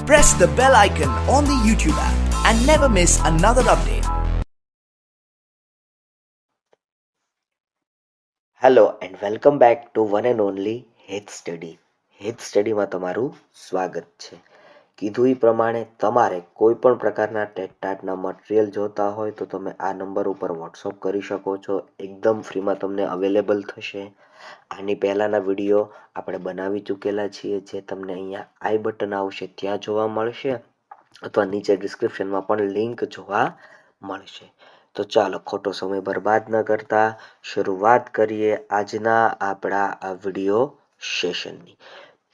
press the bell icon on the YouTube app and never miss another update. Hello and welcome back to one and only Heth Study. હેથ સ્ટડીમાં તમારું સ્વાગત છે. કીધું એ પ્રમાણે તમારે કોઈ પણ પ્રકારના ટેટ ટાટના મટીરિયલ જોતા હોય તો તમે આ નંબર ઉપર વોટ્સઅપ કરી શકો છો. એકદમ ફ્રીમાં તમને અવેલેબલ થશે. આની પહેલાંના વિડીયો આપણે બનાવી ચૂકેલા છીએ, જે તમને અહીંયા આઈ બટન આવશે ત્યાં જોવા મળશે અથવા નીચે ડિસ્ક્રિપ્શનમાં પણ લિંક જોવા મળશે. તો ચાલો ખોટો સમય બરબાદ ન કરતા શરૂઆત કરીએ આજના આપણા આ વિડીયો સેશનની.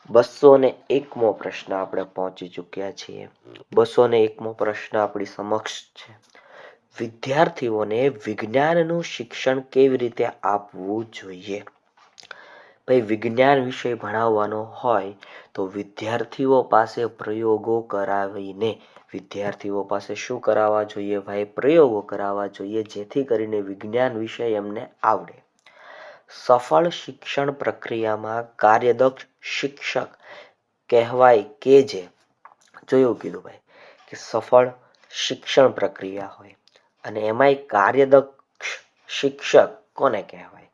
201મો પ્રશ્ન આપણે પહોંચી ચૂક્યા છીએ. 201મો પ્રશ્ન આપણી સમક્ષ છે. વિદ્યાર્થીઓને વિજ્ઞાનનું શિક્ષણ કેવી રીતે આપવું જોઈએ? ભાઈ, વિજ્ઞાન વિષય ભણાવવાનો હોય તો વિદ્યાર્થીઓ પાસે પ્રયોગો કરાવીને વિદ્યાર્થીઓ પાસે શું કરાવવા જોઈએ? ભાઈ, પ્રયોગો કરાવવા જોઈએ, જેથી કરીને વિજ્ઞાન વિષય એમને આવડે. સફળ શિક્ષણ પ્રક્રિયામાં કાર્યદક્ષ શિક્ષક કહેવાય કે જે જોયું કીધું ભાઈ કે સફળ શિક્ષણ પ્રક્રિયા હોય અને એમાંય કાર્યદક્ષ શિક્ષક કોને કહેવાય?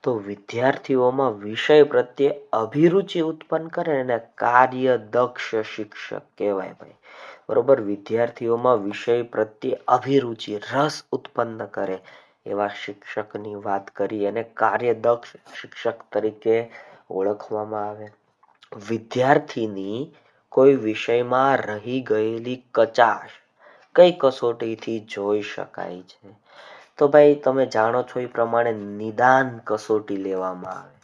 તો વિદ્યાર્થીઓમાં વિષય પ્રત્યે અભિરુચિ ઉત્પન્ન કરે અને કાર્યદક્ષ શિક્ષક કહેવાય ભાઈ. બરોબર, વિદ્યાર્થીઓમાં વિષય પ્રત્યે અભિરુચિ રસ ઉત્પન્ન કરે એવા શિક્ષકની વાત કરી અને કાર્યદક્ષ શિક્ષક તરીકે ઓળખવામાં આવે. વિદ્યાર્થીની કોઈ વિષયમાં રહી ગયેલી કચાશ કઈ કસોટીથી જોઈ શકાય છે? તો ભાઈ, તમે જાણો છો એ પ્રમાણે નિદાન કસોટી લેવામાં આવે.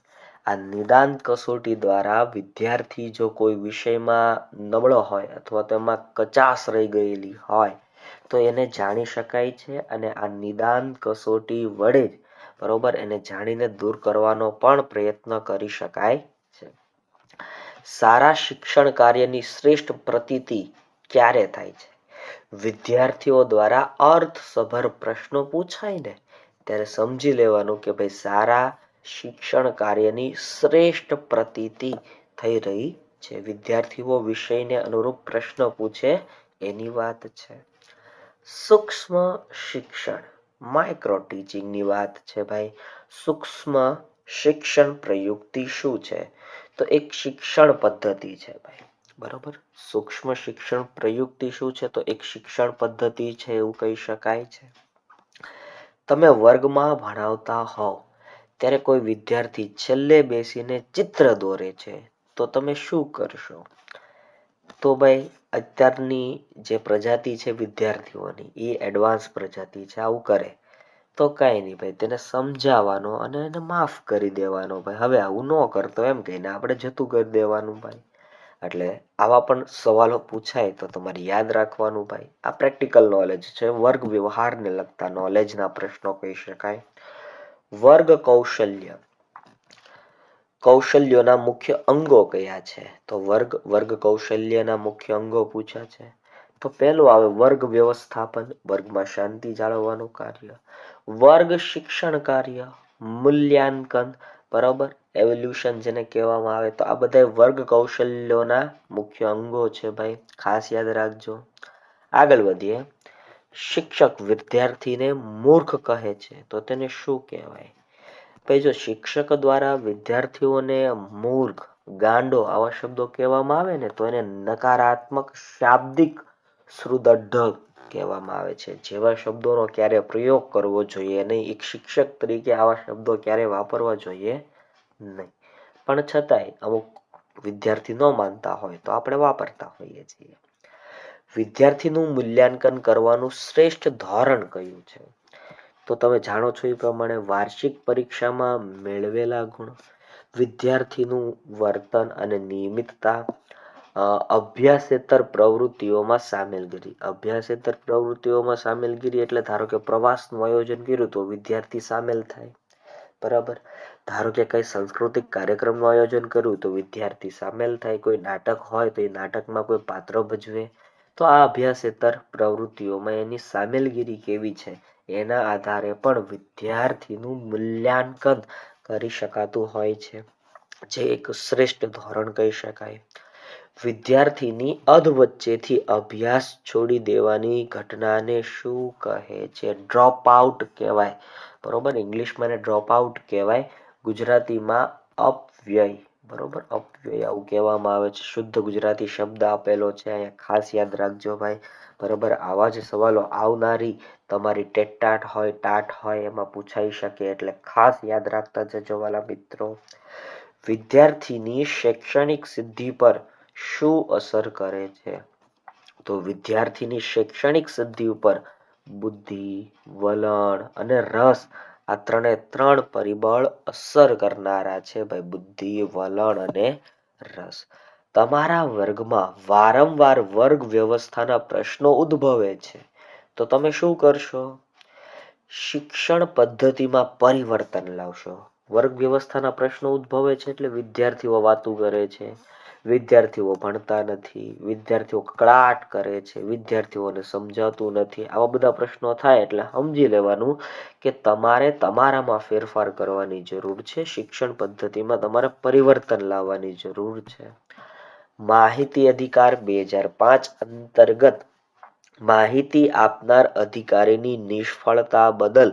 આ નિદાન કસોટી દ્વારા વિદ્યાર્થી જો કોઈ વિષયમાં નબળો હોય અથવા તો એમાં કચાશ રહી ગયેલી હોય તો એને જાણી શકાય છે અને આ નિદાન કસોટી વડે જ બરોબર એને જાણીને દૂર કરવાનો પણ પ્રયત્ન કરી શકાય છે. સારા શિક્ષણ કાર્યની શ્રેષ્ઠ પ્રતીતિ ક્યારે થાય છે? વિદ્યાર્થીઓ દ્વારા અર્થસભર પ્રશ્નો પૂછાય ને ત્યારે સમજી લેવાનું કે ભાઈ સારા શિક્ષણ કાર્યની શ્રેષ્ઠ પ્રતીતિ થઈ રહી છે. વિદ્યાર્થીઓ વિષયને અનુરૂપ પ્રશ્નો પૂછે એની વાત છે. સૂક્ષ્મ શિક્ષણ માઇક્રો ટીચિંગની વાત છે ભાઈ. સૂક્ષ્મ શિક્ષણ પ્રયુક્તિ શું છે? તો એક શિક્ષણ પદ્ધતિ છે ભાઈ. બરોબર, સૂક્ષ્મ શિક્ષણ પ્રયુક્તિ શું છે? તો એક શિક્ષણ પદ્ધતિ છે એવું કહી શકાય છે. તમે વર્ગમાં ભણાવતા હોવ ત્યારે કોઈ વિદ્યાર્થી છેલ્લે બેસીને ચિત્ર દોરે છે તો તમે શું કરશો? તો ભાઈ, અત્યારની જે પ્રજાતિ છે વિદ્યાર્થીઓની એ એડવાન્સ પ્રજાતિ છે. આવું કરે તો કાંઈ નહીં ભાઈ, તેને સમજાવવાનો અને એને માફ કરી દેવાનો ભાઈ. હવે આવું ન કરતો એમ કહીને આપણે જતું કરી દેવાનું ભાઈ. એટલે આવા પણ સવાલો પૂછાય તો તમારે યાદ રાખવાનું ભાઈ. આ પ્રેક્ટિકલ નોલેજ છે, વર્ગ વ્યવહારને લગતા નોલેજના પ્રશ્નો કહી શકાય. વર્ગ કૌશલ્ય કૌશલ્યોના મુખ્ય અંગો કયા છે? તો વર્ગ કૌશલ્યના મુખ્ય અંગો પૂછ્યા છે. તો પહેલું આવે વર્ગ વ્યવસ્થાપન, વર્ગમાં શાંતિ જાળવવાનું કાર્ય. વર્ગ શિક્ષણ કાર્ય, મૂલ્યાંકન, બરાબર, એવોલ્યુશન જેને કહેવામાં આવે. તો આ બધા વર્ગ કૌશલ્યોના મુખ્ય અંગો છે ભાઈ, ખાસ યાદ રાખજો. આગળ વધીએ. શિક્ષક વિદ્યાર્થીને મૂર્ખ કહે છે તો તેને શું કહેવાય? ભાઈ, જો શિક્ષક દ્વારા વિદ્યાર્થીઓને મૂર્ખ, ગાંડો આવા શબ્દો કહેવામાં આવે ને તો એને નકારાત્મક શાબ્દિક શ્રુદઢ કહેવામાં આવે છે. જેવા શબ્દોનો ક્યારે પ્રયોગ કરવો જોઈએ નહીં. એક શિક્ષક તરીકે આવા શબ્દો ક્યારે વાપરવા જોઈએ નહીં. પણ છતાંય અમુક વિદ્યાર્થી ન માનતા હોય તો આપણે વાપરતા હોઈએ છીએ. વિદ્યાર્થીનું મૂલ્યાંકન કરવાનું શ્રેષ્ઠ ધોરણ કયું છે? તો તમે જાણો છો એ પ્રમાણે વાર્ષિક પરીક્ષામાં મેળવેલા ગુણ, વિદ્યાર્થીનું વર્તન અને નિયમિતતા, અભ્યાસેતર પ્રવૃત્તિઓમાં સામેલગીરી. અભ્યાસેતર પ્રવૃત્તિઓમાં સામેલગીરી એટલે ધારો કે પ્રવાસનું આયોજન કર્યું તો વિદ્યાર્થી સામેલ થાય. બરાબર, ધારો કે કઈ સાંસ્કૃતિક કાર્યક્રમનું આયોજન કર્યું તો વિદ્યાર્થી સામેલ થાય. કોઈ નાટક હોય તો એ નાટકમાં કોઈ પાત્ર ભજવે તો આ અભ્યાસેતર પ્રવૃત્તિઓમાં એની સામેલગીરી કેવી છે એના આધારે પણ વિદ્યાર્થીનું મૂલ્યાંકન કરી શકાતું હોય છે, જે એક શ્રેષ્ઠ ધોરણ કહી શકાય. વિદ્યાર્થીની અધવચ્ચેથી અભ્યાસ છોડી દેવાની ઘટનાને શું કહે છે? ડ્રોપ આઉટ કહેવાય. બરોબર, ઇંગ્લિશમાં એને ડ્રોપ આઉટ કહેવાય, ગુજરાતીમાં અપવ્યય. બરોબર, અપવ્યય આવું કહેવામાં આવે છે. શુદ્ધ ગુજરાતી શબ્દ આપેલો છે અહીંયા, ખાસ યાદ રાખજો ભાઈ. બરોબર, આવા જ સવાલો આવનારી તમારી ટેટાટ હોય, ટાટ હોય એમાં પૂછાઈ શકે, એટલે ખાસ યાદ રાખતા જજો વાલા મિત્રો. વિદ્યાર્થીની શૈક્ષણિક સિદ્ધિ પર શું અસર કરે છે? તો વિદ્યાર્થીની શૈક્ષણિક સિદ્ધિ ઉપર બુદ્ધિ, વલણ અને રસ, આ ત્રણ પરિબળ અસર કરનારા છે ભાઈ. બુદ્ધિ, વલણ અને રસ. તમારા વર્ગમાં વારંવાર વર્ગ વ્યવસ્થાના પ્રશ્નો ઉદ્ભવે છે, તો તમે શું કરશો? શિક્ષણ પદ્ધતિમાં પરિવર્તન લાવશો. વર્ગ વ્યવસ્થાના પ્રશ્નો ઉદ્ભવે છે એટલે વિદ્યાર્થીઓ વાતું કરે છે, વિદ્યાર્થીઓ ભણતા નથી, વિદ્યાર્થીઓ કકળાટ કરે છે, વિદ્યાર્થીઓને સમજાતું નથી. આવા બધા પ્રશ્નો થાય એટલે સમજી લેવાનું કે તમારે તમારામાં ફેરફાર કરવાની જરૂર છે. શિક્ષણ પદ્ધતિમાં તમારે પરિવર્તન લાવવાની જરૂર છે. માહિતી અધિકાર 2005 અંતર્ગત માહિતી આપનાર અધિકારીની નિષ્ફળતા બદલ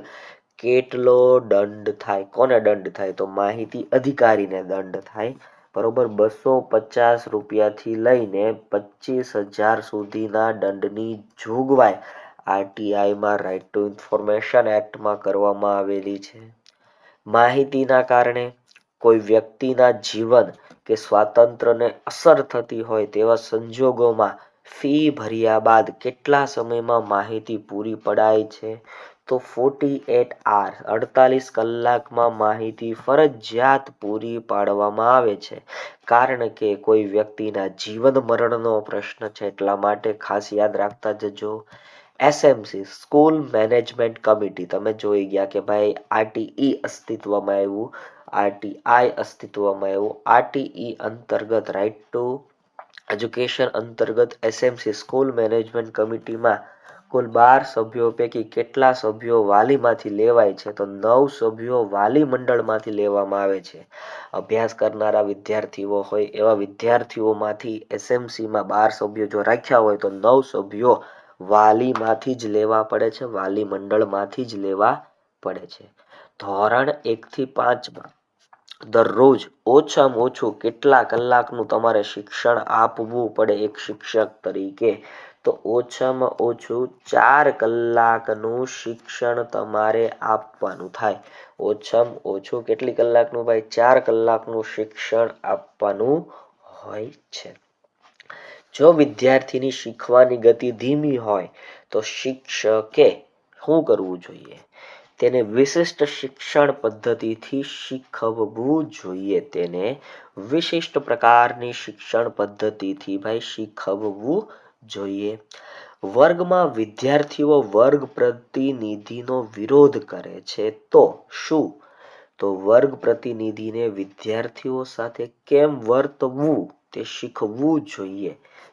કેટલો દંડ થાય? કોને દંડ થાય? તો માહિતી અધિકારીને દંડ થાય. બરોબર, 250 રૂપિયાથી લઈને 25,000 સુધીના દંડની જોગવાઈ આરટીઆઈમાં રાઇટ ટુ ઇન્ફોર્મેશન એક્ટમાં કરવામાં આવેલી છે. માહિતીના કારણે કોઈ વ્યક્તિના જીવન કે સ્વાતંત્ર્યને અસર થતી હોય તેવા સંજોગોમાં ફી ભર્યા બાદ કેટલા સમયમાં માહિતી પૂરી પડાય છે? તો 48 hours, 48 કલાકમાં માહિતી ફરજિયાત પૂરી પાડવામાં આવે છે. કારણ કે કોઈ વ્યક્તિના જીવન મરણનો પ્રશ્ન છે, એટલા માટે ખાસ યાદ રાખતા જજો. એસએમસી, સ્કૂલ મેનેજમેન્ટ કમિટી, તમે જોઈ ગયા કે ભાઈ આરટીઈ અસ્તિત્વમાં આવ્યું, આરટીઆઈ અસ્તિત્વમાં આવ્યું. આરટીઈ અંતર્ગત રાઇટ ટુ એજ્યુકેશન અંતર્ગત એસએમસી સ્કૂલ મેનેજમેન્ટ કમિટીમાં કુલ 12 સભ્યો પૈકી કેટલા સભ્યો વાલીમાંથી લેવાય છે? તો 9 સભ્યો વાલી મંડળમાંથી લેવામાં આવે છે. અભ્યાસ કરનારા વિદ્યાર્થીઓ હોય એવા વિદ્યાર્થીઓમાંથી એસએમસીમાં 12 સભ્યો જો રાખ્યા હોય તો 9 સભ્યો વાલીમાંથી જ લેવા પડે છે, વાલી મંડળમાંથી જ લેવા પડે છે. ધોરણ 1 થી 5માં દરરોજ ઓછામાં ઓછું કેટલા કલાકનું તમારે શિક્ષણ આપવું પડે એક શિક્ષક તરીકે? તો ઓછામાં ઓછું 4 કલાકનું શિક્ષણ તમારે આપવાનું થાય. ઓછામાં ઓછું કેટલી કલાકનું ભાઈ? 4 કલાકનું શિક્ષણ આપવાનું હોય છે. જો વિદ્યાર્થીની શીખવાની ગતિ ધીમી હોય તો શિક્ષકે શું કરવું જોઈએ? તેને વિશિષ્ટ શિક્ષણ પદ્ધતિથી શીખવવું જોઈએ. તેને વિશિષ્ટ પ્રકારની શિક્ષણ પદ્ધતિથી ભાઈ શીખવવું જોઈએ. વર્ગમાં વિદ્યાર્થીઓ વર્ગ પ્રતિનિધિનો વિરોધ કરે છે તો શું? તો વર્ગ પ્રતિનિધિને વિદ્યાર્થીઓ સાથે કેમ વર્તવું તે શીખવવું જોઈએ.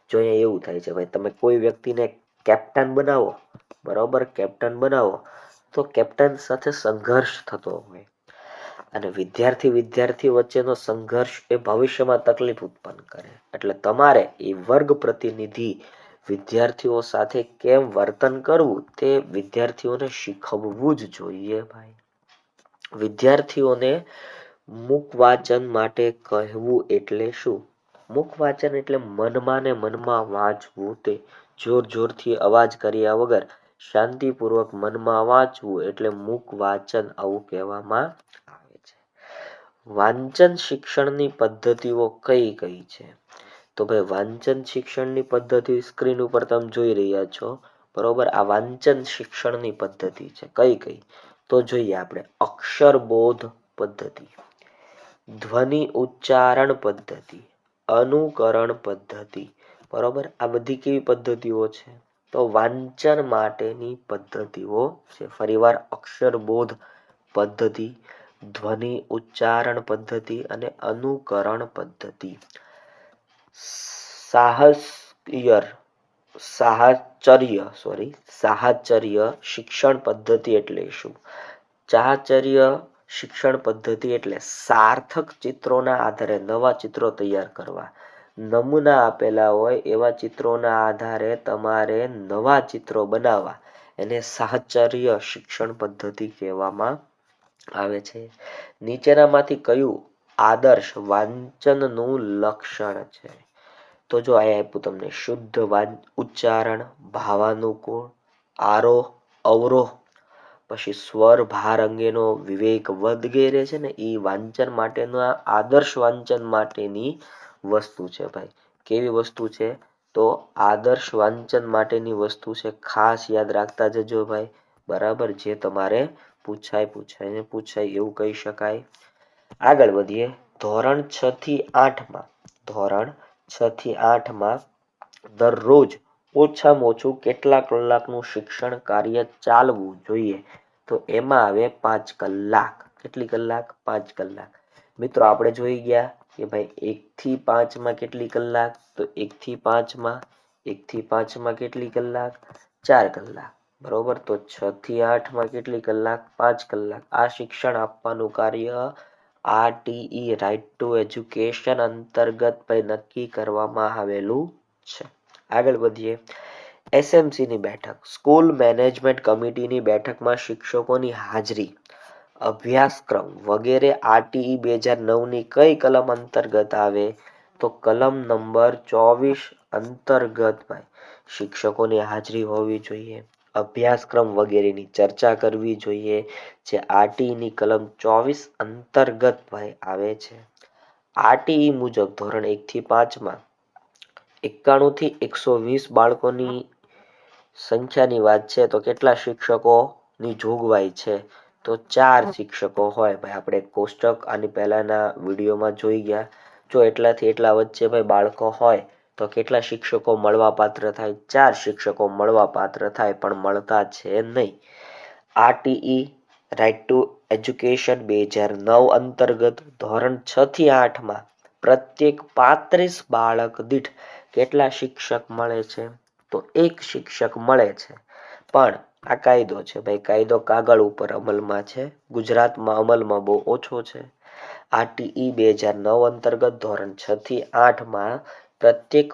જો અહીંયા એવું થાય છે ભાઈ, તમે કોઈ વ્યક્તિને કેપ્ટન બનાવો, બરાબર, કેપ્ટન બનાવો તો કેપ્ટન સાથે સંઘર્ષ થતો હોય, અને વિદ્યાર્થી વચ્ચેનો સંઘર્ષ એ ભવિષ્યમાં તકલીફ ઉત્પન્ન કરે. એટલે તમારે એ વર્ગ પ્રતિનિધિ વિદ્યાર્થીઓ સાથે કેમ વર્તન કરવું તે વિદ્યાર્થીઓને શીખવવું જ જોઈએ ભાઈ. વિદ્યાર્થીઓને મુખ વાચન માટે કહેવું એટલે શું? મુખ વાચન એટલે મનમાં ને મનમાં વાંચવું. તે જોરથી અવાજ કર્યા વગર શાંતિપૂર્વક મનમાં વાંચવું એટલે મુખ વાચન, આવું કહેવામાં આવે છે. વાંચન શિક્ષણની પદ્ધતિઓ કઈ કઈ છે? તો ભાઈ વાંચન શિક્ષણની પદ્ધતિ સ્ક્રીન ઉપર તમે જોઈ રહ્યા છો, બરોબર. આ વાંચન શિક્ષણની પદ્ધતિ છે. કઈ કઈ? તો જોઈએ આપણે. અક્ષરબોધ પદ્ધતિ, ધ્વનિ ઉચ્ચારણ પદ્ધતિ, અનુકરણ પદ્ધતિ, બરોબર. આ બધી કેવી પદ્ધતિઓ છે? તો વાંચન માટેની પદ્ધતિઓ છે. ફરીવાર, અક્ષરબોધ પદ્ધતિ, ધ્વનિ ઉચ્ચારણ પદ્ધતિ અને અનુકરણ પદ્ધતિ. સાહચર્ય શિક્ષણ પદ્ધતિ એટલે શું? સાહચર્ય શિક્ષણ પદ્ધતિ એટલે સાર્થક ચિત્રોના આધારે નવા ચિત્રો તૈયાર કરવા, નમૂના આપેલા હોય એવા ચિત્રોના આધારે તમારે નવા ચિત્રો બનાવવા. એને સાહચર્ય શિક્ષણ પદ્ધતિ કહેવામાં આવે છે. નીચેનામાંથી કયું આદર્શ વાંચનનું લક્ષણ છે? તો જો આ આપ્યું તમને શુદ્ધ ઉચ્ચારણ, ભાવાનુકૂળ, આરોહ અવરોહ, પછી સ્વર ભાર અંગેનો વિવેક વગેરે છે ને એ વાંચન માટેના આદર્શ વાંચન માટેની વસ્તુ છે ભાઈ. કેવી વસ્તુ છે? તો આદર્શ વાંચન માટેની વસ્તુ છે. ખાસ યાદ રાખતા જજો ભાઈ. બરાબર, જે તમારે પૂછાય એવું કહી શકાય. આગળ વધીએ. ધોરણ 6 થી 8માં દરરોજ ઓછામાં ઓછું કેટલા કલાકનું શિક્ષણ કાર્ય ચાલવું જોઈએ? તો એમાં આવે 5 કલાક. કેટલી કલાક? 5 કલાક. મિત્રો આપણે જોઈ ગયા કે ભાઈ 1 થી 5 માં કેટલી કલાક? તો 1 થી 5 માં કેટલી કલાક? 4 કલાક. બરોબર, તો 6 થી 8 માં કેટલી કલાક? 5 કલાક. આ શિક્ષણ આપવાનું કાર્ય RTE રાઇટ ટુ એજ્યુકેશન અંતર્ગત નક્કી કરવામાં આવેલું છે. આગળ વધીએ. SMC ની બેઠક, સ્કૂલ મેનેજમેન્ટ કમિટીની બેઠકમાં શિક્ષકોની હાજરી, અભ્યાસક્રમ વગેરે RTE 2009ની કઈ કલમ અંતર્ગત આવે? તો કલમ નંબર 24 અંતર્ગત ભાઈ શિક્ષકોની હાજરી હોવી જોઈએ, અભ્યાસક્રમ વગેરેની ચર્ચા કરવી જોઈએ, જે RTE ની કલમ 24 અંતર્ગત ભાઈ આવે છે. RTE મુજબ ધોરણ 1 થી 5 માં 91 થી 120 બાળકોની સંખ્યાની વાત છે. તો કેટલા શિક્ષકોની જોગવાઈ છે? તો 4 શિક્ષકો હોય ભાઈ. આપણે કોષ્ટક આની પહેલાના વિડીયોમાં જોઈ ગયા. જો એટલાથી એટલા વચ્ચે ભાઈ બાળકો હોય તો કેટલા શિક્ષકો મળવા પાત્ર થાય? 4 શિક્ષકો મળવા પાત્ર થાય, પણ મળતા છે નહીં. RTE રાઇટ ટુ એજ્યુકેશન 2009 અંતર્ગત ધોરણ 6 થી 8માં પ્રત્યેક 35 બાળક દીઠ કેટલા શિક્ષક મળે છે? તો 1 શિક્ષક મળે છે. પણ આ કાયદો છે ભાઈ. કાયદો કાગળ ઉપર અમલમાં છે, ગુજરાતમાં અમલમાં બહુ ઓછો છે. RTE 2009 અંતર્ગત ધોરણ 6 થી 8માં પ્રત્યેક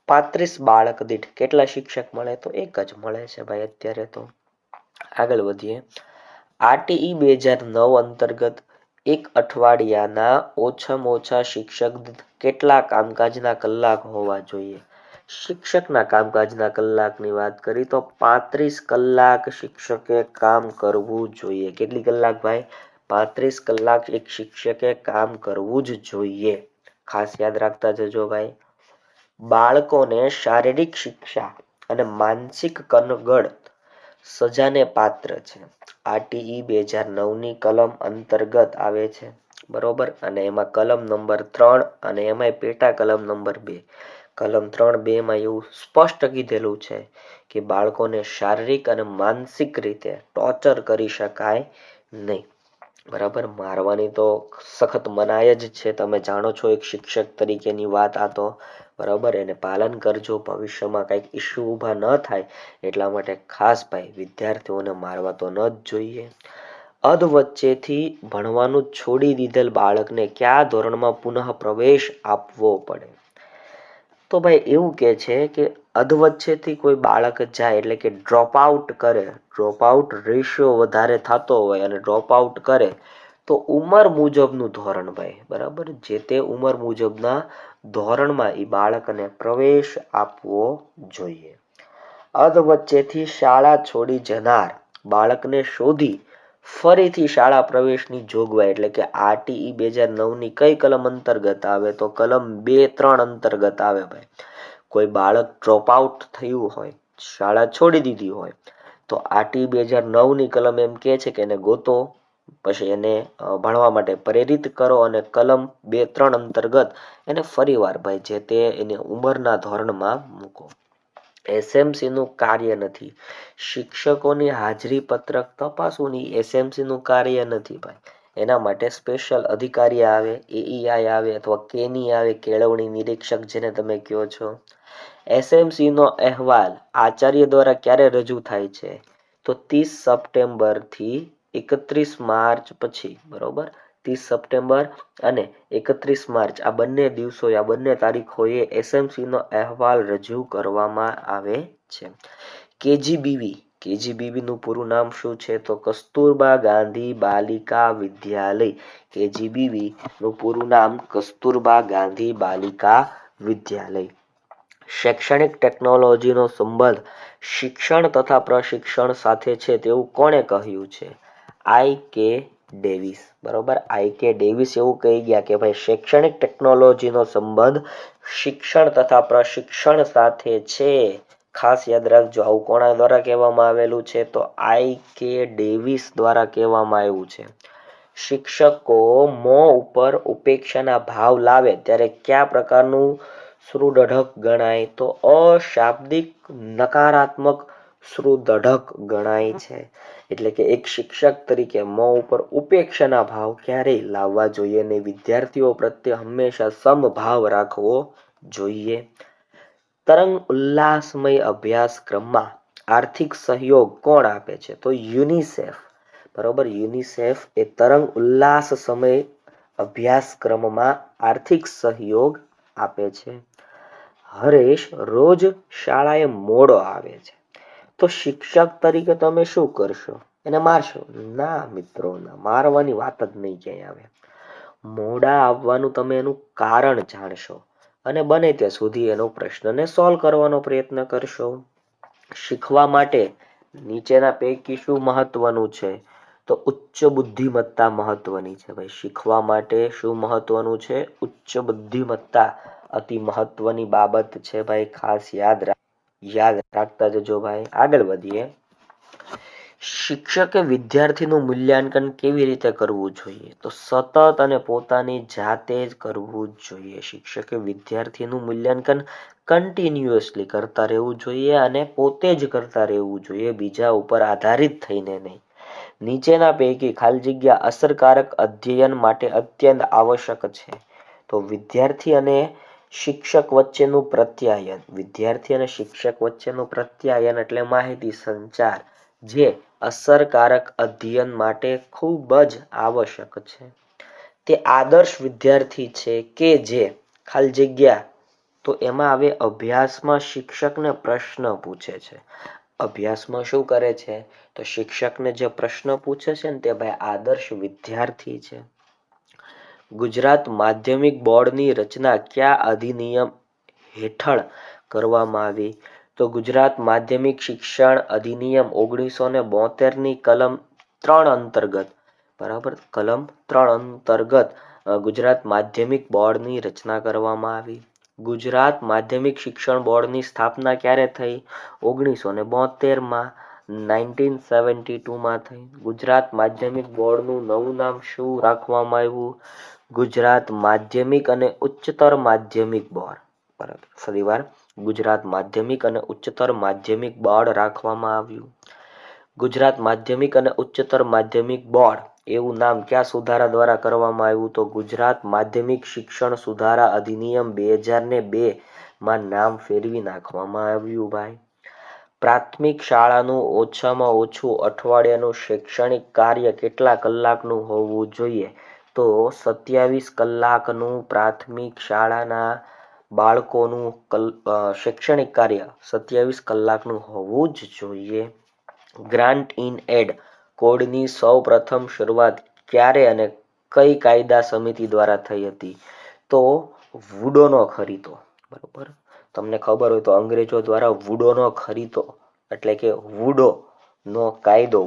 35 બાળક દીઠ કેટલા શિક્ષક મળે? તો 1 જ મળે છે ભાઈ અત્યારે તો. આગળ વધીએ. RTE 2009 અંતર્ગત એક અઠવાડિયાના ઓછામાં ઓછા શિક્ષક કેટલા કામકાજના કલાક હોવા જોઈએ? શિક્ષકના કામકાજના કલાકની વાત કરી તો 35 કલાક શિક્ષકે કામ કરવું જોઈએ. કેટલી કલાક ભાઈ? 35 કલાક એક શિક્ષકે કામ કરવું જ જોઈએ. ખાસ યાદ રાખતા જજો ભાઈ. બાળકોને શારીરિક શિક્ષા અને માનસિક કનગડ સજાને પાત્ર છે. RTE 2009ની કલમ અંતર્ગત આવે છે. બરોબર, અને એમાં કલમ નંબર 3 અને એમાંય પેટા કલમ નંબર 2. કલમ 3(2) માં એવું સ્પષ્ટ કીધેલું છે કે બાળકોને શારીરિક અને માનસિક રીતે ટોર્ચર કરી શકાય નહીં. બરાબર, મારવાની તો સખત મનાય જ છે. તમે જાણો છો એક શિક્ષક તરીકેની વાત આ તો. બરાબર, એને પાલન કરજો. ભવિષ્યમાં કંઈક ઇસ્યુ ઊભા ન થાય એટલા માટે ખાસ ભાઈ વિદ્યાર્થીઓને મારવા તો ન જ જોઈએ. અધ વચ્ચેથી ભણવાનું છોડી દીધેલ બાળકને કયા ધોરણમાં પુનઃ પ્રવેશ આપવો પડે? તો ભાઈ એવું કે છે કે અધવચ્ચેથી કોઈ બાળક જાય એટલે કે ડ્રોપ આઉટ કરે, ડ્રોપ આઉટ રેશિયો વધારે થતો હોય અને ડ્રોપ આઉટ કરે તો ઉંમર મુજબનું ધોરણ ભાઈ. બરાબર, જે તે ઉંમર મુજબના ધોરણમાં એ બાળકને પ્રવેશ આપવો જોઈએ. અધવચ્ચેથી શાળા છોડી જનાર બાળકને શોધી ફરીથી શાળા પ્રવેશની જોગવાઈ એટલે કે RTE 2009ની કઈ કલમ અંતર્ગત આવે? તો કલમ 2-3 અંતર્ગત આવે ભાઈ. કોઈ બાળક ડ્રોપ આઉટ થયું હોય, શાળા છોડી દીધી હોય, તો RTE 2009ની કલમ એમ કે છે કે એને ગોતો, પછી એને ભણવા માટે પ્રેરિત કરો અને કલમ 2-3 અંતર્ગત એને ફરીવાર ભાઈ જે તે એને ઉંમરના ધોરણમાં મૂકો. SMC નું કાર્ય નથી શિક્ષકોની હાજરી પત્રક તપાસવું. SMC નું કાર્ય નથી ભાઈ. એના માટે સ્પેશિયલ અધિકારી આવે, AEI આવે અથવા કેની આવે, કેળવણી નિરીક્ષક જેને તમે કહો છો. SMC નો અહેવાલ આચાર્ય દ્વારા ક્યારે રજૂ થાય છે? તો 30 સપ્ટેમ્બર થી 31 માર્ચ પછી. બરોબર, 30 સપ્ટેમ્બર અને 31 માર્ચ આ બંને દિવસોએ આ બંને તારીખોએ એસએમસીનો અહેવાલ રજૂ કરવામાં આવે છે. કેજીબીવીનું પૂરું નામ શું છે? તો કસ્તુરબા ગાંધી બાલિકા વિદ્યાલય. કેજીબીવીનું પૂરું નામ કસ્તુરબા ગાંધી બાલિકા વિદ્યાલય. શૈક્ષણિક ટેકનોલોજીનો સંબંધ શિક્ષણ તથા પ્રશિક્ષણ સાથે છે તેવું કોણે કહ્યું છે? I.K. ડેવિસ. બરોબર, I.K. ડેવિસ એવું કહી ગયા કે ભાઈ શૈક્ષણિક ટેકનોલોજીનો સંબંધ શિક્ષણ તથા પ્રશિક્ષણ સાથે છે. ખાસ યાદ રાખજો, આવું કોના દ્વારા કહેવામાં આવેલું છે? તો I.K. ડેવિસ દ્વારા કહેવામાં આવ્યું છે. શિક્ષકો મોં ઉપર ઉપેક્ષાના ભાવ લાવે ત્યારે કયા પ્રકારનું શ્રુદઢક ગણાય? તો અશાબ્દિક નકારાત્મક શ્રુદઢક ગણાય છે. એટલે કે એક શિક્ષક તરીકે મોં ઉપર ઉપેક્ષાના ભાવ ક્યારેય લાવવા જોઈએ નહીં. વિદ્યાર્થીઓ પ્રત્યે હંમેશા સમભાવ રાખવો જોઈએ. તરંગ ઉલ્લાસમય અભ્યાસક્રમમાં આર્થિક સહયોગ કોણ આપે છે? તો યુનિસેફ. બરોબર, યુનિસેફ એ તરંગ ઉલ્લાસ સમય અભ્યાસક્રમમાં આર્થિક સહયોગ આપે છે. હરેશ રોજ શાળાએ મોડો આવે છે તો શિક્ષક તરીકે તમે શું કરશો? એને મારશો? ના મિત્રો, ના, મારવાની વાત જ નહીં ક્યાંય આવે. મોડા આવવાનું તમે એનું કારણ જાણશો અને બને ત્યાં સુધી એનો પ્રશ્નને સોલ્વ કરવાનો પ્રયત્ન કરશો. શીખવા માટે નીચેના પૈકી શું મહત્વનું છે? તો ઉચ્ચ બુદ્ધિમત્તા મહત્વની છે. ભાઈ શીખવા માટે શું મહત્વનું છે? ઉચ્ચ બુદ્ધિમત્તા અતિ મહત્વની બાબત છે. ભાઈ ખાસ યાદ રાખતા જજો. ભાઈ આગળ વધીએ. શિક્ષકે વિદ્યાર્થીનું મૂલ્યાંકન કેવી રીતે કરવું જોઈએ? તો સતત અને પોતાની જાતે જ કરવું જોઈએ. શિક્ષકે વિદ્યાર્થીનું મૂલ્યાંકન કન્ટિન્યુઅસલી કરતા રહેવું જોઈએ અને પોતે જ કરતા રહેવું જોઈએ, બીજા ઉપર આધારિત થઈને નહીં. નીચેના પૈકી ખાલી જગ્યા અસરકારક અધ્યયન માટે અત્યંત આવશ્યક છે. તો વિદ્યાર્થી અને શિક્ષક વચ્ચેનું પ્રત્યાયન. વિદ્યાર્થી અને શિક્ષક વચ્ચેનું પ્રત્યાયન એટલે માહિતી સંચાર, જે અસરકારક અધ્યયન માટે ખૂબ જ આવશ્યક છે. તે આદર્શ વિદ્યાર્થી છે કે જે ખાલી જગ્યા, તો એમાં આવે અભ્યાસમાં શિક્ષકને પ્રશ્ન પૂછે છે. અભ્યાસમાં શું કરે છે? તો શિક્ષકને જે પ્રશ્ન પૂછે છે ને તે ભાઈ આદર્શ વિદ્યાર્થી છે. ગુજરાત માધ્યમિક બોર્ડની રચના કયા અધિનિયમ હેઠળ કરવામાં આવી? તો ગુજરાત માધ્યમિક શિક્ષણ અધિનિયમ 1972ની કલમ 3 અંતર્ગત, બરાબર, કલમ 3 અંતર્ગત ગુજરાત માધ્યમિક બોર્ડની રચના કરવામાં આવી. ગુજરાત માધ્યમિક શિક્ષણ બોર્ડની સ્થાપના ક્યારે થઈ? 1972માં, 1972માં થઈ. ગુજરાત માધ્યમિક બોર્ડનું નવું નામ શું રાખવામાં આવ્યું? ગુજરાત માધ્યમિક અને ઉચ્ચતર માધ્યમિક બોર્ડ. બરાબર, ફરીવાર ગુજરાત માધ્યમિક અને ઉચ્ચતર માધ્યમિક બોર્ડ રાખવામાં આવ્યું. ગુજરાત માધ્યમિક અને ઉચ્ચતર માધ્યમિક બોર્ડ એવું નામ કયા સુધારા દ્વારા કરવામાં આવ્યું? તો ગુજરાત માધ્યમિક શિક્ષણ સુધારા અધિનિયમ 2002માં નામ ફેરવી નાખવામાં આવ્યું. ભાઈ પ્રાથમિક શાળાનું ઓછામાં ઓછું અઠવાડિયાનું શૈક્ષણિક કાર્ય કેટલા કલાકનું હોવું જોઈએ? તો 27 કલાકનું પ્રાથમિક શાળાના બાળકોનું શૈક્ષણિક કાર્ય 27 કલાકનું હોવું જ જોઈએ. ગ્રાન્ટ ઇન એડ કોડની સૌ પ્રથમ શરૂઆત ક્યારે અને કઈ કાયદા સમિતિ દ્વારા થઈ હતી? તો વુડોનો ખરીદો. બરોબર, તમને ખબર હોય તો અંગ્રેજો દ્વારા વુડોનો ખરીદો એટલે કે વુડનો કાયદો,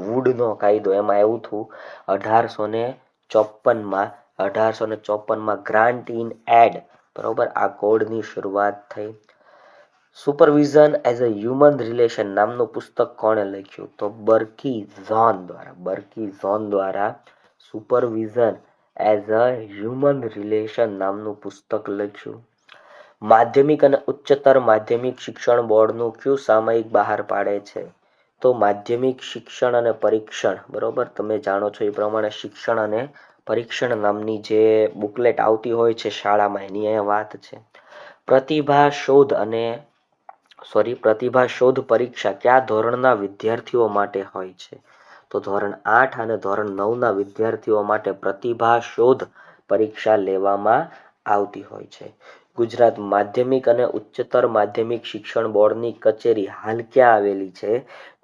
એમાં એવું થયું 1854માં ગ્રાન્ટ ઇન એડ, બરોબર, આ કોડની શરૂઆત થઈ. Supervision as a human relation નામનું પુસ્તક કોણે લખ્યું? તો બર્કી ઝોન દ્વારા supervision as a human relation નામનું પુસ્તક લખ્યું. માધ્યમિક અને ઉચ્ચતર માધ્યમિક શિક્ષણ બોર્ડનું કયું સામયિક બહાર પાડે છે? તો માધ્યમિક શિક્ષણ અને પરીક્ષણ. બરોબર, તમે જાણો છો એ પ્રમાણે શિક્ષણ અને પરીક્ષણ નામની જે બુકલેટ આવતી હોય છે શાળામાં, એની અહીંયા વાત છે. પ્રતિભા શોધ પરીક્ષા કયા ધોરણના વિદ્યાર્થીઓ માટે હોય છે? તો તો ધોરણ 8 અને ધોરણ 9ના વિદ્યાર્થીઓ માટે પ્રતિભા શોધ પરીક્ષા લેવામાં આવતી હોય છે. ગુજરાત માધ્યમિક અને ઉચ્ચતર માધ્યમિક શિક્ષણ બોર્ડની કચેરી હાલ ક્યાં આવેલી છે?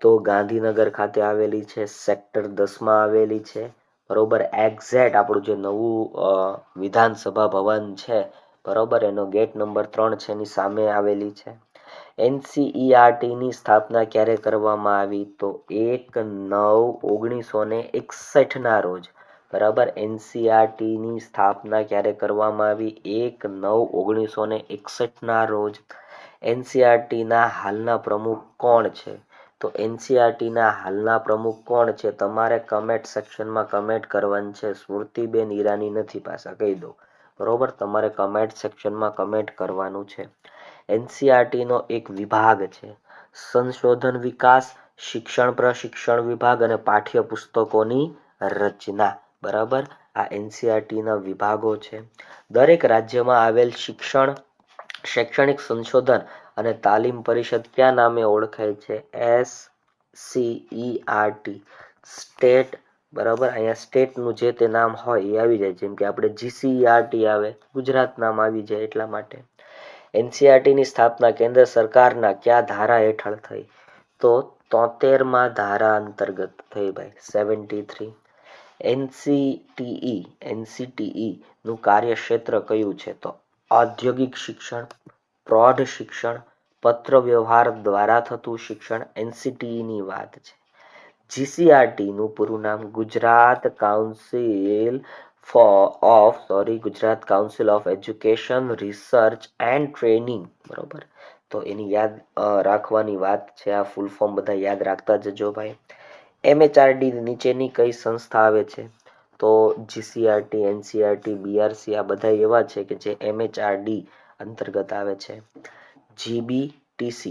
તો ગાંધીનગર ખાતે આવેલી છે. સેક્ટર 10માં આવેલી છે. બરોબર. એક્ઝેક્ટ આપણું જે નવું વિધાનસભા ભવન છે, બરોબર, એનો ગેટ નંબર 3 છે, એની સામે આવેલી છે. NCERTની સ્થાપના ક્યારે કરવામાં આવી? તો 1/9/1961ના રોજ. બરાબર. NCERTની સ્થાપના ક્યારે કરવામાં આવી? 1/9/1961ના રોજ. NCERTના હાલના પ્રમુખ કોણ છે? તો NCERTના હાલના પ્રમુખ કોણ છે? તમારે કમેન્ટ સેક્શનમાં કમેન્ટ કરવાની છે. સ્મૃતિબેન ઈરાની નથી, પાછા કહી દો. બરોબર. તમારે કમેન્ટ સેક્શનમાં કમેન્ટ કરવાનું છે. NCERTનો એક વિભાગ છે સંશોધન વિકાસ, શિક્ષણ પ્રશિક્ષણ વિભાગ અને પાઠ્યપુસ્તકોની રચના. બરાબર. આ NCERTના વિભાગો છે. દરેક રાજ્યમાં આવેલ શૈક્ષણિક સંશોધન અને તાલીમ પરિષદ કયા નામે ઓળખાય છે? SCERT. સ્ટેટ. બરાબર. અહીંયા સ્ટેટનું જે તે નામ હોય એ આવી જાય. જેમ કે આપણે GCERT આવે, ગુજરાત નામ આવી જાય એટલા માટે. NCERTની સ્થાપના કેન્દ્ર સરકારના કયા ધારા હેઠળ થઈ? તો 73માં ધારા અંતર્ગત થઈ ભાઈ. 73. NCTE નું કાર્યક્ષેત્ર કયું છે? તો ઔદ્યોગિક શિક્ષણ, પ્રૌઢ શિક્ષણ, પત્ર વ્યવહાર દ્વારા થતું શિક્ષણ. NCTEની વાત છે. GCERTનું પૂરું નામ Gujarat council of education, research and training. બરોબર. તો એની યાદ રાખવાની વાત છે. આ ફૂલ ફોર્મ બધા યાદ રાખતા જજો ભાઈ. MHRD નીચેની કઈ સંસ્થા આવે છે? તો GCERT, NCERT, BRC આ બધા એવા છે કે જે MHRD અંતર્ગત આવે છે. GBTC,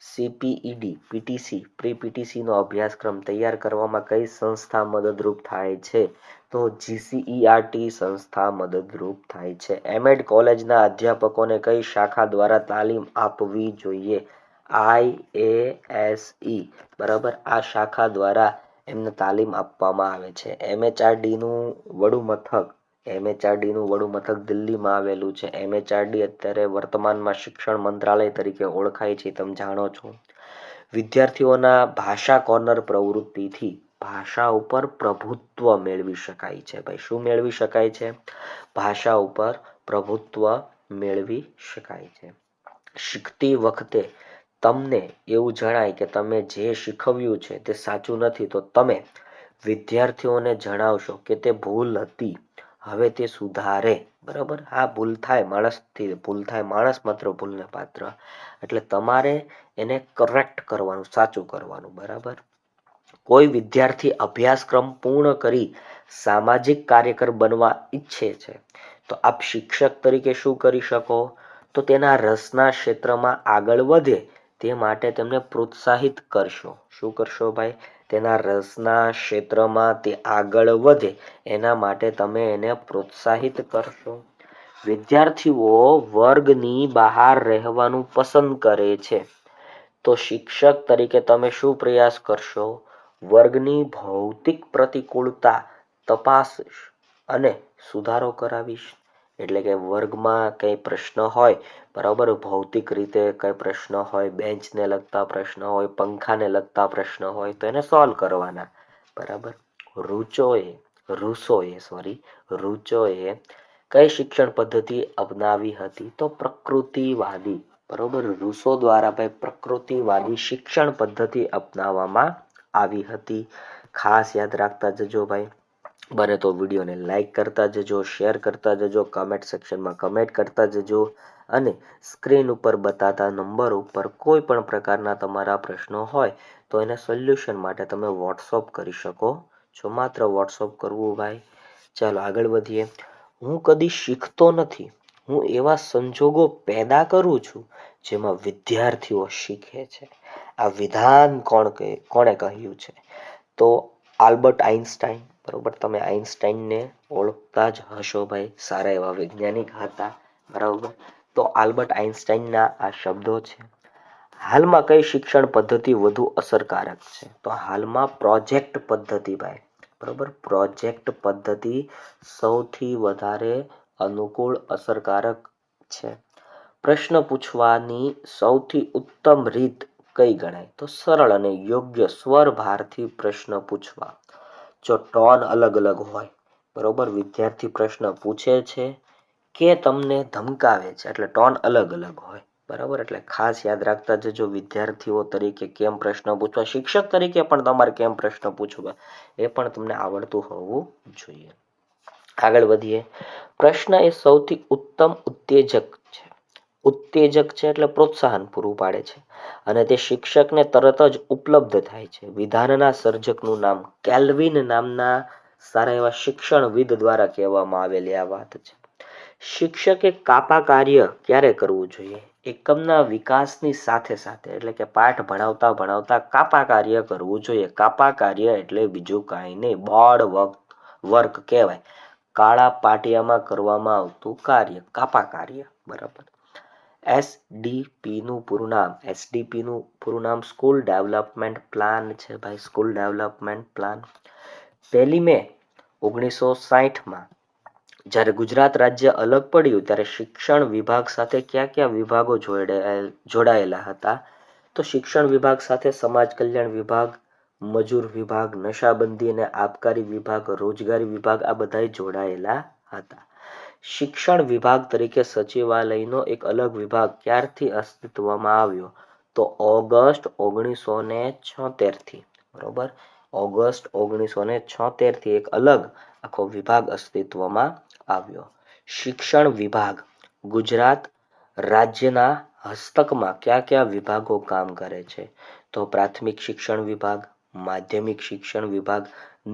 CPED, PTC, પ્રી-PTC નો અભ્યાસક્રમ તૈયાર કરવામાં કઈ સંસ્થા મદદરૂપ થાય છે? તો GCERT સંસ્થા મદદરૂપ થાય છે. MED કોલેજના અધ્યાપકોને કઈ શાખા દ્વારા તાલીમ આપવી જોઈએ? IASE. બરાબર. આ શાખા દ્વારા એમને તાલીમ આપવામાં આવે છે. MHRDનું વડું મથક દિલ્હીમાં આવેલું છે. MHRD અત્યારે વર્તમાનમાં શિક્ષણ મંત્રાલય તરીકે ઓળખાય છે, તમે જાણો છો. વિદ્યાર્થીઓના ભાષા કોર્નર પ્રવૃત્તિથી ભાષા ઉપર પ્રભુત્વ મેળવી શકાય છે. ભાઈ શું મેળવી શકાય છે? ભાષા ઉપર પ્રભુત્વ મેળવી શકાય છે. શીખતી વખતે તમને એવું જણાય કે તમે જે શીખવ્યું છે તે સાચું નથી, તો તમે વિદ્યાર્થીઓને જણાવશો કે તે ભૂલ હતી, હવે તે સુધારે. બરાબર. હા, ભૂલ થાય માણસ માત્ર ભૂલને પાત્ર. એટલે તમારે એને કરેક્ટ કરવાનું, સાચું કરવાનું. બરાબર. કોઈ વિદ્યાર્થી અભ્યાસક્રમ પૂર્ણ કરી સામાજિક કાર્યકર બનવા ઈચ્છે છે, તો આપ શિક્ષક તરીકે શું કરી શકો? તો તેના રસના ક્ષેત્રમાં આગળ વધે તે માટે તેમને પ્રોત્સાહિત કરશો. શું કરશો ભાઈ? તેના રસના ક્ષેત્રમાં તે આગળ વધે એના માટે તમે એને પ્રોત્સાહિત કરશો. વિદ્યાર્થીઓ વર્ગની બહાર રહેવાનું પસંદ કરે છે, તો શિક્ષક તરીકે તમે શું પ્રયાસ કરશો? વર્ગની ભૌતિક પ્રતિકૂળતા તપાસીશ અને સુધારો કરાવીશ. એટલે કે વર્ગમાં કઈ પ્રશ્ન હોય, બરાબર, ભૌતિક રીતે કઈ પ્રશ્ન હોય, બેન્ચને લગતા પ્રશ્ન હોય, પંખાને લગતા પ્રશ્ન હોય, તો એને સોલ્વ કરવાના. બરાબર. રૂસોએ કઈ શિક્ષણ પદ્ધતિ અપનાવી હતી? તો પ્રકૃતિવાદી. બરોબર. રૂસો દ્વારા ભાઈ પ્રકૃતિવાદી શિક્ષણ પદ્ધતિ અપનાવવામાં આવી હતી. ખાસ યાદ રાખતા જજો ભાઈ. બને તો વિડીયોને લાઈક કરતા જજો, શેર કરતા જજો, કમેન્ટ સેક્શનમાં કમેન્ટ કરતા જજો અને સ્ક્રીન ઉપર બતાતા નંબર ઉપર કોઈ પણ પ્રકારના તમારા પ્રશ્નો હોય તો એને સોલ્યુશન માટે તમે વોટ્સઅપ કરી શકો છો. માત્ર વોટ્સઅપ કરવું ભાઈ. ચાલો આગળ વધીએ. હું કદી શીખતો નથી, હું એવા સંજોગો પેદા કરું છું જેમાં વિદ્યાર્થીઓ શીખે છે. આ વિધાન કોણે કહ્યું છે? તો આલ્બર્ટ આઇન્સ્ટાઈન. બરોબર. તમે આઇન્સ્ટાઈનને ઓળખતા જ હશો ભાઈ, સારા એવા વૈજ્ઞાનિક હતા. બરાબર. તો આલ્બર્ટ આઇન્સ્ટાઈનના આ શબ્દો છે. હાલમાં કઈ શિક્ષણ પદ્ધતિ વધુ અસરકારક છે? તો હાલમાં પ્રોજેક્ટ પદ્ધતિ ભાઈ, બરોબર, પ્રોજેક્ટ પદ્ધતિ સૌથી વધારે અનુકૂળ અસરકારક છે. પ્રશ્ન પૂછવાની સૌથી ઉત્તમ રીત કઈ ગણાય? તો સરળ અને યોગ્ય સ્વર ભારથી પ્રશ્ન પૂછવા. જો ટોન અલગ અલગ હોય, બરોબર, વિદ્યાર્થી પ્રશ્ન પૂછે છે કે તમને ધમકાવે છે, એટલે ટોન અલગ અલગ હોય, બરાબર. એટલે ખાસ યાદ રાખતા જજો, વિદ્યાર્થીઓ તરીકે કેમ પ્રશ્ન પૂછવા, શિક્ષક તરીકે પણ તમારે કેમ પ્રશ્ન પૂછવા, એ પણ તમને આવડતું હોવું જોઈએ. આગળ વધીએ. પ્રશ્ન એ સૌથી ઉત્તમ ઉત્તેજક છે. ઉત્તેજક છે એટલે પ્રોત્સાહન પૂરું પાડે છે અને તે શિક્ષકને તરત જ ઉપલબ્ધ થાય છે. વિધાનના સર્જકનું નામ કેલ્વિન નામના સારા એવા શિક્ષણવિદ દ્વારા કહેવામાં આવેલી આ વાત છે. શિક્ષકે કાપા કાર્ય ક્યારે કરવું જોઈએ? એકમના વિકાસની સાથે સાથે, એટલે કે પાઠ ભણાવતા ભણાવતા કાપા કાર્ય કરવું જોઈએ. કાપા કાર્ય એટલે બીજું કાંઈ નહીં, બોર્ડ વર્ક કહેવાય. કાળા પાટિયામાં કરવામાં આવતું કાર્ય કાપા કાર્ય, બરાબર. એસડીપીનું પૂરું નામ, એસડીપીનું પૂરું નામ સ્કૂલ ડેવલપમેન્ટ પ્લાન છે ભાઈ, સ્કૂલ ડેવલપમેન્ટ પ્લાન. 1 મે 1960માં જ્યારે ગુજરાત રાજ્ય અલગ પડ્યું ત્યારે શિક્ષણ વિભાગ સાથે કયા કયા વિભાગો જોડાયેલા હતા? તો શિક્ષણ વિભાગ સાથે સમાજ કલ્યાણ વિભાગ, મજૂર વિભાગ, નશાબંધી અને આબકારી વિભાગ, રોજગારી વિભાગ, આ બધા જોડાયેલા હતા. શિક્ષણ વિભાગ તરીકે સચિવાલયનો એક અલગ વિભાગ ક્યારથી અસ્તિત્વમાં આવ્યો? તો ઓગસ્ટ 1976થી, બરોબર. ઓગસ્ટ 1976થી એક અલગ આખો વિભાગ અસ્તિત્વમાં આવ્યો. શિક્ષણ વિભાગ ગુજરાત રાજ્યના હસ્તકમાં કયા કયા વિભાગો કામ કરે છે? તો પ્રાથમિક શિક્ષણ વિભાગ, માધ્યમિક શિક્ષણ વિભાગ,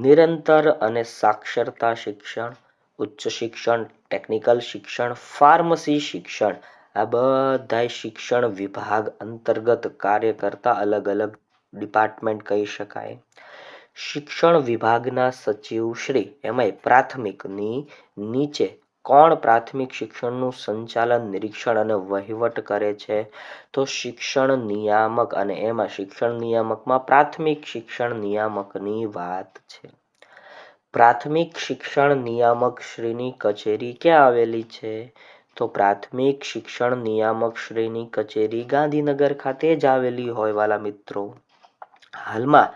નિરંતર અને સાક્ષરતા શિક્ષણ, ઉચ્ચ શિક્ષણ, ટેકનિકલ શિક્ષણ, ફાર્મસી શિક્ષણ, આ બધા શિક્ષણ વિભાગ અંતર્ગત કાર્ય કરતા અલગ અલગ ડિપાર્ટમેન્ટ કહી શકાય. શિક્ષણ વિભાગના સચિવ શ્રી, એમાંય પ્રાથમિકની નીચે કોણ પ્રાથમિક શિક્ષણનું સંચાલન, નિરીક્ષણ અને વહીવટ કરે છે? તો શિક્ષણ નિયામક, અને એમાં શિક્ષણ નિયામકમાં પ્રાથમિક શિક્ષણ નિયામકની વાત છે. પ્રાથમિક શિક્ષણ નિયામક શ્રીની કચેરી ક્યાં આવેલી છે? તો પ્રાથમિક શિક્ષણ નિયામક શ્રીની કચેરી ગાંધીનગર ખાતે જ આવેલી હોય વાલા મિત્રો. હાલમાં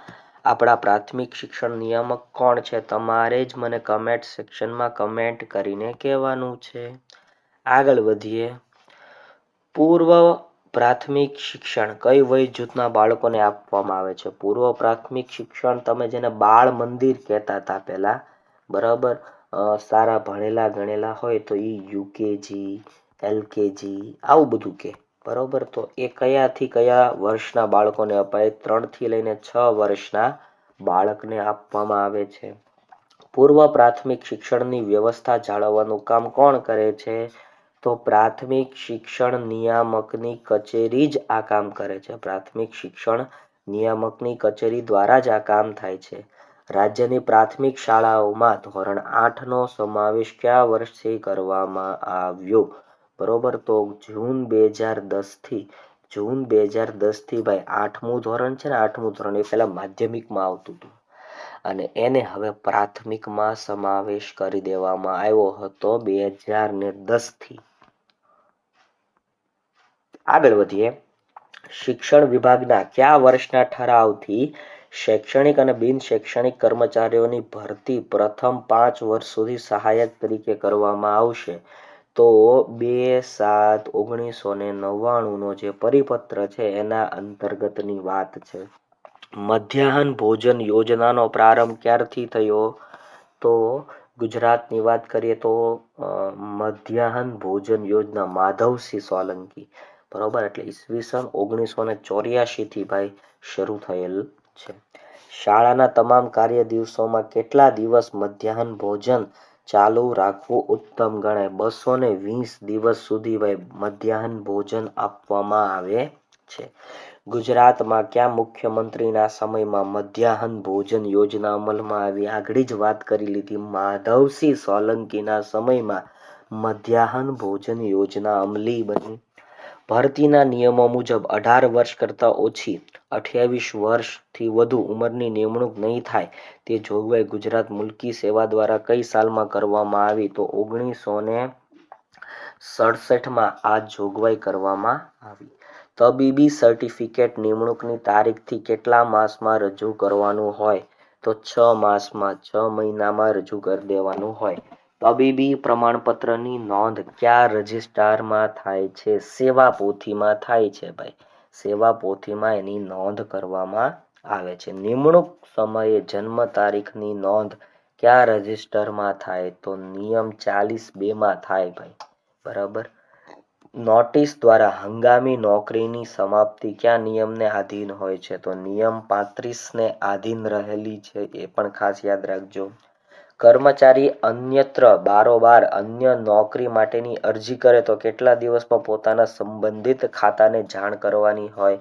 આપણા પ્રાથમિક શિક્ષણ નિયામક કોણ છે? તમારે જ મને કમેન્ટ સેક્શનમાં કમેન્ટ કરીને કહેવાનું છે. આગળ વધીએ. પૂર્વ પ્રાથમિક શિક્ષણ કઈ વય જૂથના બાળકોને આપવામાં આવે છે? પૂર્વ પ્રાથમિક શિક્ષણ તમે જેને બાળ મંદિર કહેતા હતા પહેલા, બરાબર, સારા ભણેલા ગણેલા હોય તો એ યુકેજી, એલકેજી આવું બધું કે, બરોબર. તો એ કયાથી કયા વર્ષના બાળકોને અપાય? 3 થી લઈને 6 વર્ષના બાળકને આપવામાં આવે છે. પૂર્વ પ્રાથમિક શિક્ષણની વ્યવસ્થા જાળવવાનું કામ કોણ કરે છે? તો પ્રાથમિક શિક્ષણ નિયામકની કચેરી જ આ કામ કરે છે. પ્રાથમિક શિક્ષણ નિયામકની કચેરી દ્વારા જ આ કામ થાય છે. રાજ્યની પ્રાથમિક શાળાઓમાં ધોરણ 8નો સમાવેશ કયા વર્ષથી કરવામાં આવ્યો? બરોબર. તો જૂન 2010થી ભાઈ 8મું ધોરણ છે ને, 8મું ધોરણ એ પહેલા માધ્યમિકમાં આવતું હતું અને એને હવે પ્રાથમિકમાં સમાવેશ કરી દેવામાં આવ્યો હતો 2010થી. આગળ વધીએ. શિક્ષણ વિભાગના કયા વર્ષના ઠરાવથી શૈક્ષણિક અને બિન શૈક્ષણિક કર્મચારીઓની ભરતી પ્રથમ 5 વર્ષ સુધી સહાયક તરીકે કરવામાં આવશે? તો 2/7/1999નો જે પરિપત્ર છે એના અંતર્ગતની વાત છે. મધ્યાહન ભોજન યોજનાનો પ્રારંભ ક્યારથી થયો? તો ગુજરાતની વાત કરીએ તો મધ્યાહન ભોજન યોજના માધવસિંહ સોલંકી, બરોબર. એટલે ઈસવીસન 1984થી ભાઈ શરૂ થયેલ છે. શાળાના તમામ કાર્ય દિવસોમાં કેટલા દિવસ મધ્યાહન ભોજન ચાલુ રાખવું ઉત્તમ ગણાય? 220 દિવસ સુધી ભાઈ મધ્યાહન ભોજન આપવામાં આવે છે. ગુજરાતમાં કયા મુખ્યમંત્રીના સમયમાં મધ્યાહન ભોજન યોજના અમલમાં આવી? આગળ જ વાત કરી લીધી, માધવસિંહ સોલંકીના સમયમાં મધ્યાહન ભોજન યોજના અમલી બની. ભરતીના નિયમો મુજબ 18 વર્ષ કરતાં ઓછી 28 વર્ષથી વધુ ઉંમરની નિમણૂક નહીં થાય તે જોગવાઈ ગુજરાત મુલકી સેવા દ્વારા કઈ સાલમાં કરવામાં આવી? તો 1967માં આ જોગવાઈ કરવામાં આવી. તબીબી સર્ટિફિકેટ નિમણૂકની તારીખથી કેટલા માસમાં રજૂ કરવાનું હોય? તો 6 માસમાં, 6 મહિનામાં રજૂ કરી દેવાનું હોય. તબીબી પ્રમાણપત્રની નોંધ કયા રજિસ્ટરમાં થાય છે? સેવા પોથીમાં થાય છે ભાઈ. સેવા પોથીમાં એની નોંધ કરવામાં આવે છે. નિમણૂક સમયે જન્મ તારીખની નોંધ કયા રજિસ્ટરમાં થાય? તો નિયમ 42માં થાય ભાઈ. બરાબર. નોટિસ દ્વારા હંગામી નોકરીની સમાપ્તિ કયા નિયમને આધીન હોય છે? તો નિયમ 35ને આધીન રહેલી છે, એ પણ ખાસ યાદ રાખજો. કર્મચારી અન્યત્ર બારોબાર અન્ય નોકરી માટેની અરજી કરે તો કેટલા દિવસમાં પોતાના સંબંધિત ખાતાને જાણ કરવાની હોય?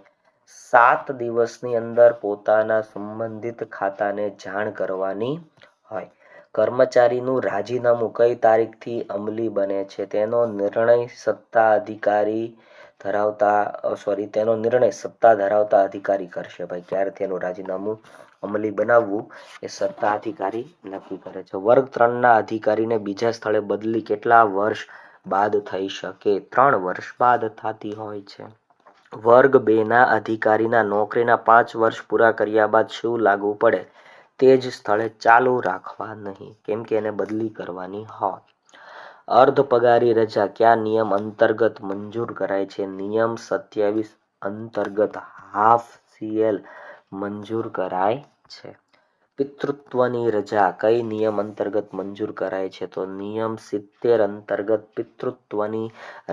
7 દિવસની અંદર પોતાના સંબંધિત ખાતાને જાણ કરવાની હોય. કર્મચારીનું રાજીનામું કઈ તારીખથી અમલી બને છે? તેનો નિર્ણય સત્તા ધરાવતા અધિકારી કરશે ભાઈ. ક્યારે તેનું રાજીનામું અમલી બનાવવું એ સત્તા અધિકારી નક્કી કરે છે. વર્ગ 3ના અધિકારીને બીજા સ્થળે બદલી કેટલા વર્ષ બાદ થઈ શકે? 3 વર્ષ બાદ થતી હોય છે. વર્ગ 2ના અધિકારીના નોકરીના 5 વર્ષ પૂરા કર્યા બાદ શું લાગુ પડે? તે જ સ્થળે ચાલુ રાખવા નહીં, કેમ કે એને બદલી કરવાની હોય. અર્ધ પગારી રજા કયા નિયમ અંતર્ગત મંજૂર કરાય છે? નિયમ 27 અંતર્ગત હાફ CL મંજૂર કરાય છે. પિતૃત્વની રજા કઈ નિયમ અંતર્ગત મંજૂર કરાય છે? તો નિયમ 70 અંતર્ગત પિતૃત્વની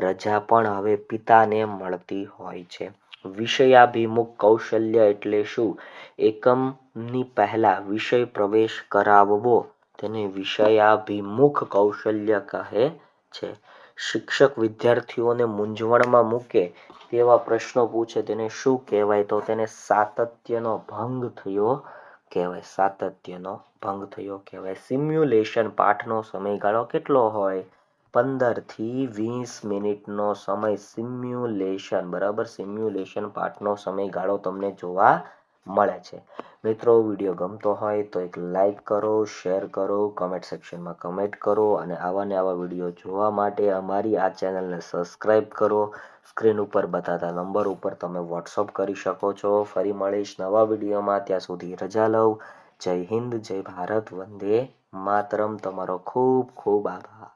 રજા પણ હવે પિતાને મળતી હોય છે. વિષયાભિમુખ કૌશલ્ય એટલે શું? એકમની પહેલા વિષય પ્રવેશ કરાવવો તેને વિષયાભિમુખ કૌશલ્ય કહે છે. શિક્ષક વિદ્યાર્થીઓને મૂંઝવણમાં મૂકે તેવા પ્રશ્નો પૂછે તેને શું કહેવાય? તો તેને સાતત્યનો ભંગ થયો કહેવાય. સિમ્યુલેશન પાઠનો સમયગાળો કેટલો હોય? 15 થી 20 મિનિટનો સમય સિમ્યુલેશન, બરાબર. સિમ્યુલેશન પાઠનો સમયગાળો તમને જોવા મળે છે. મિત્રો, વિડીયો ગમતો હોય તો એક લાઈક કરો, શેર કરો, કમેન્ટ સેક્શનમાં કમેન્ટ કરો અને આવા ને આવા વિડીયો જોવા માટે અમારી આ ચેનલને સબસ્ક્રાઈબ કરો. સ્ક્રીન ઉપર બતાતા નંબર ઉપર તમે વોટ્સઅપ કરી શકો છો. ફરી મળીશ નવા વિડીયોમાં. ત્યાં સુધી રજા લઉં. જય હિન્દ, જય ભારત, વંદે માતરમ. તમારો ખૂબ ખૂબ આભાર.